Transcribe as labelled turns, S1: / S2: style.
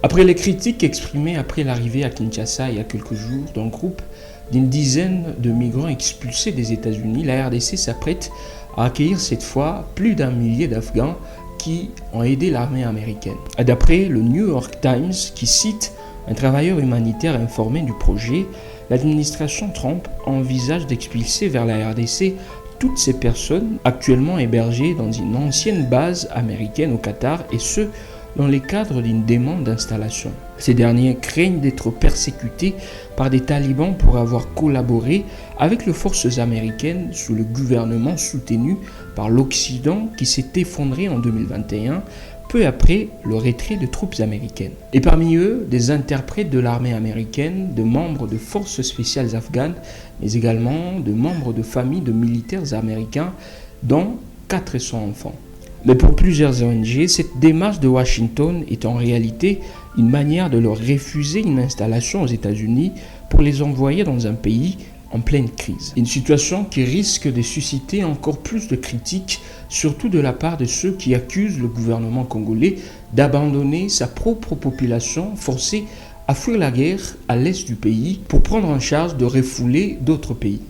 S1: Après les critiques exprimées après l'arrivée à Kinshasa il y a quelques jours d'un groupe d'une dizaine de migrants expulsés des États-Unis, la RDC s'apprête à accueillir cette fois plus d'un millier d'Afghans qui ont aidé l'armée américaine. D'après le New York Times, qui cite un travailleur humanitaire informé du projet, l'administration Trump envisage d'expulser vers la RDC toutes ces personnes actuellement hébergées dans une ancienne base américaine au Qatar, et ce, dans le cadre d'une demande d'installation. Ces derniers craignent d'être persécutés par des talibans pour avoir collaboré avec les forces américaines sous le gouvernement soutenu par l'Occident qui s'est effondré en 2021, peu après le retrait de troupes américaines. Et parmi eux, des interprètes de l'armée américaine, de membres de forces spéciales afghanes, mais également de membres de familles de militaires américains, dont 400 enfants. Mais pour plusieurs ONG, cette démarche de Washington est en réalité une manière de leur refuser une installation aux États-Unis pour les envoyer dans un pays en pleine crise. Une situation qui risque de susciter encore plus de critiques, surtout de la part de ceux qui accusent le gouvernement congolais d'abandonner sa propre population forcée à fuir la guerre à l'est du pays pour prendre en charge de refouler d'autres pays.